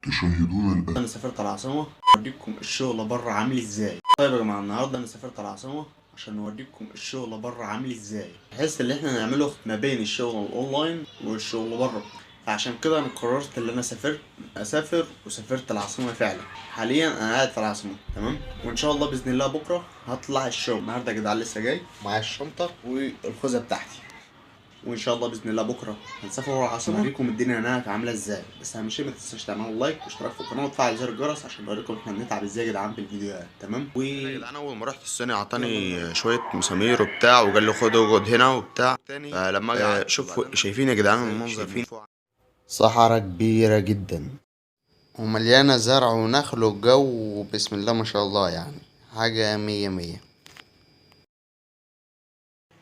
تشاهدون الآن. انا سافرت العاصمة اوريكم الشغل بره عامل ازاي. طيب يا جماعة، النهاردة انا سافرت العاصمة عشان نوريكم الشغل بره عامل ازاي، بحيث اللي احنا نعمله ما بين الشغل الاونلاين والشغل بره. فعشان كده انا قررت ان انا اسافر وسافرت العاصمة فعلا. حاليا انا قاعد في العاصمة، تمام، وان شاء الله باذن الله بكرة هطلع الشغل. النهاردة يا جدعان لسه جاي معايا الشنطة والخوذة بتاعتي، وان شاء الله باذن الله بكره هنسافر ورا العاصمه نوريكم الدنيا هناك عامله ازاي. بس اهم شيء ما تنساش تعملوا لايك واشتراك في القناه وتفعل زر الجرس عشان نوريكم احنا بنتعب ازاي يا جدعان في الفيديوهات، تمام. يا جدعان اول ما رحت الصيني اعطاني شويه مسامير وبتاع وقال لي خد اقعد هنا وبتاع. فلما شوف شايفين يا جدعان المنظر فين؟ صحراء كبيرة جدا ومليانة زرع ونخل وجو، بسم الله ما شاء الله، يعني حاجة مية مية.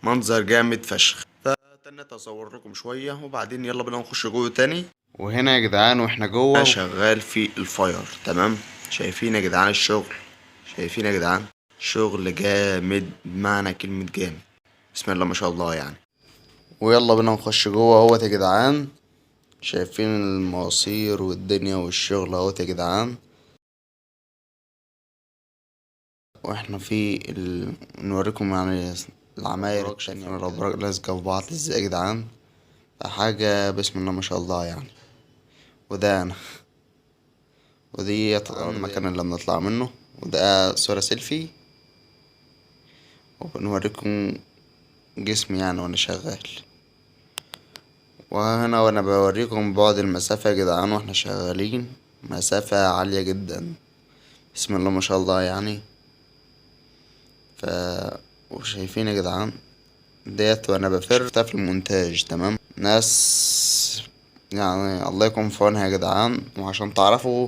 منظر جامد فشخ. فتنيت اصور لكم شويه وبعدين يلا بينا نخش جوه تاني. وهنا يا جدعان واحنا جوه شغال في الفاير، تمام. شايفين يا جدعان الشغل؟ شايفين يا جدعان شغل جامد بمعنى كلمه جامد. بسم الله ما شاء الله يعني. ويلا بينا نخش جوه اهوت يا جدعان. شايفين المواسير والدنيا والشغل اهوت يا جدعان. واحنا نوريكم يعني العماير التانية والأبراج لازقة في بعض ازاي يا جدعان. حاجة بسم الله ما شاء الله يعني. وده أنا، ودي المكان اللي بنطلع منه، وده صورة سيلفي، وبنوريكم جسمي يعني وانا شغال. وهنا وانا بوريكم بعد المسافة يا جدعان واحنا شغالين، مسافة عالية جدا بسم الله ما شاء الله يعني. ف وشايفين يا جدعان ديت وانا شفتها في المونتاج، تمام. ناس يعني الله يكون في عونها يا جدعان. وعشان تعرفوا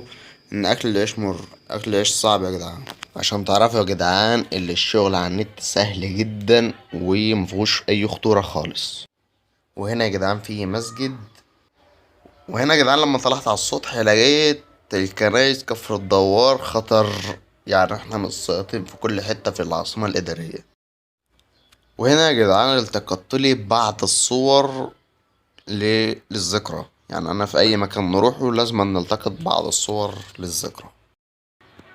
ان اكل العيش مر، اكل العيش صعب يا جدعان. عشان تعرفوا يا جدعان اللي الشغل على النت سهل جدا ومفيهوش اي خطورة خالص. وهنا يا جدعان في مسجد. وهنا يا جدعان لما طلعت على السطح لقيت الكنايس كفر الدوار خطر، يعني احنا متسيطرين في كل حتة في العاصمة الإدارية. وهنا يا جدعان التقطت لي بعض الصور للذكرى، يعني انا في اي مكان نروحه لازم نلتقط بعض الصور للذكرى.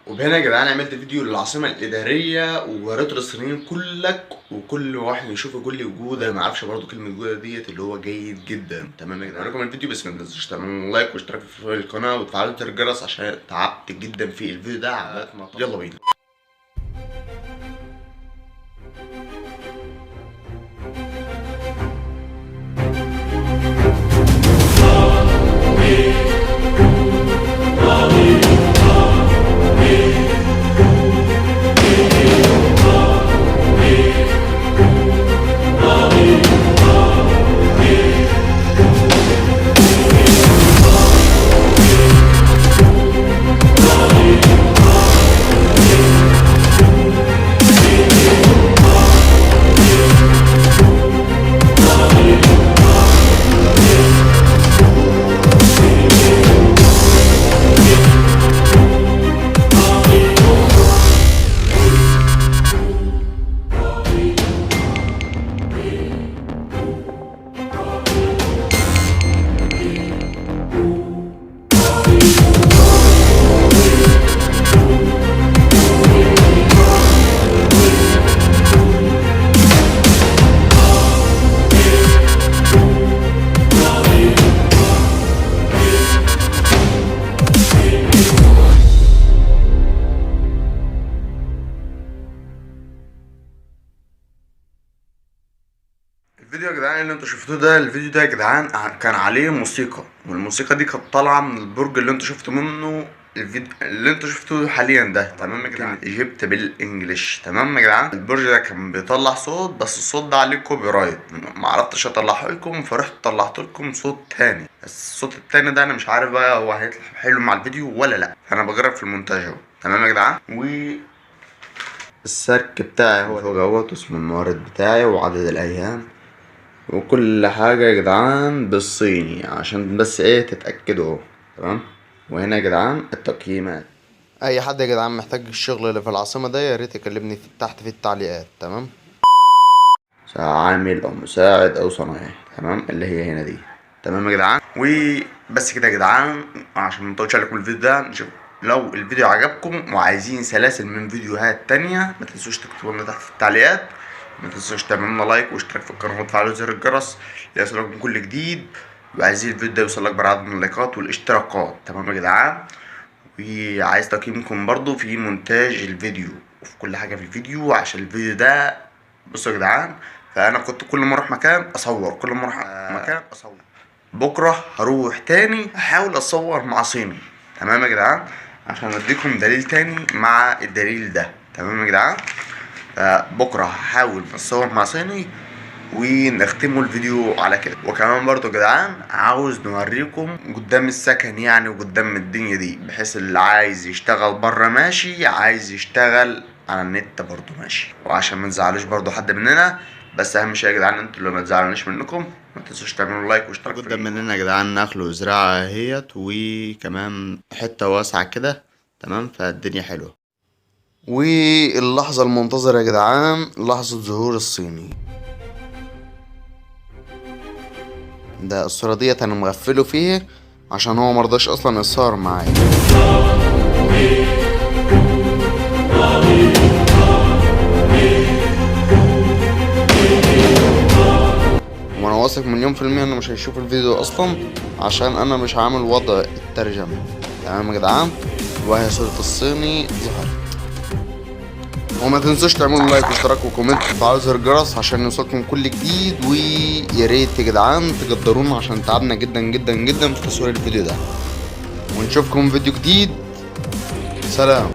وبهنا يا جدعان عملت فيديو للعاصمة الإدارية ووريته للصينيين كلك، وكل واحد يشوف يقول لي جودة. ما اعرفش برضه كلمة جودة ديت اللي هو جيد جدا، تمام يا جدعان. اوريكم الفيديو بس ما تنسوش تعملوا لايك واشتراك في القناة وتفعلوا زر الجرس عشان تعبت جدا في الفيديو ده. يلا بينا. الفيديو يا جدعان اللي انتوا شفتوه ده، الفيديو ده يا جدعان كان عليه موسيقى، والموسيقى دي كانت طالعه من البرج اللي انتوا شفتوا منه الفيديو اللي انتوا شفتوه حاليا ده، تمام يا جدعان. ايجيبت بالانجلش، تمام يا جدعان. البرج ده كان بيطلع صوت، بس الصوت ده عليه كوبي رايت، ما عرفتش اطلعه لكم فرحت طلعت لكم صوت تاني. بس الصوت التاني ده انا مش عارف بقى هو هيطلع حلو مع الفيديو ولا لا، فانا بجرب في المونتاج اهو، تمام يا جدعان. السلك بتاعي هو دوت اسم المورد بتاعي وعدد الايام وكل حاجة يا جدعان بالصيني عشان بس ايه تتأكدوا، تمام. وهنا يا جدعان التقييمات. اي حد يا جدعان محتاج الشغل اللي في العاصمة ده يا ريت يكلمني تحت في التعليقات، تمام. عامل او مساعد او صنايعي، تمام، اللي هي هنا دي، تمام يا جدعان. بس كده يا جدعان، عشان ما نطولش عليكم الفيديو ده. نشوف لو الفيديو عجبكم وعايزين سلاسل من فيديوهات تانية، ما تنسوش تكتبوا لنا تحت في التعليقات. ما تنسوش تعملوا لنا لايك واشتراك في القناه وتفعلوا زر الجرس ليصلكم كل جديد. وعايزين الفيديو ده يوصل اكبر عدد من اللايكات والاشتراكات، تمام يا جدعان. وعايز تقييمكم برضو في مونتاج الفيديو وفي كل حاجه في الفيديو، عشان الفيديو ده بصوا يا جدعان. فانا كنت كل ما اروح مكان اصور، كل ما اروح مكان اصور. بكره هروح تاني احاول اصور مع صيني، تمام يا جدعان، عشان اديكم دليل تاني مع الدليل ده، تمام يا جدعان. بكره هحاول اصور مع صيني ونختموا الفيديو على كده. وكمان برضو يا جدعان عاوز نوريكم قدام السكن يعني وقدام الدنيا دي، بحيث اللي عايز يشتغل بره ماشي، عايز يشتغل على النت برضو ماشي، وعشان ما نزعلوش برضو حد مننا. بس اهم شيء يا جدعان انتوا اللي ما تزعلونيش منكم، ما تنسوش تعملوا لايك واشتراك قدام مننا يا جدعان نخلوا زراعة اهيت، وكمان حتة واسعة كده، تمام. فالدنيا حلوة. واللحظة المنتظرة يا جدعان لحظة ظهور الصيني ده. الصورة ديت انا مغفله فيه عشان هو مرضاش اصلا يصور معايا. وانا واثق مليون في المية انه مش هيشوف الفيديو اصلا، عشان انا مش عامل وضع الترجمة، تمام يا جدعان. وهي صورة الصيني ظهرت. وما تنسوش تعملوا لايك واشتراك وكومنت وتفعلوا زر الجرس عشان يوصلكم كل جديد. ويا ريت يا جدعان تقدرونا عشان تعبنا جدا جدا جدا في تصوير الفيديو ده. ونشوفكم فيديو جديد. سلام.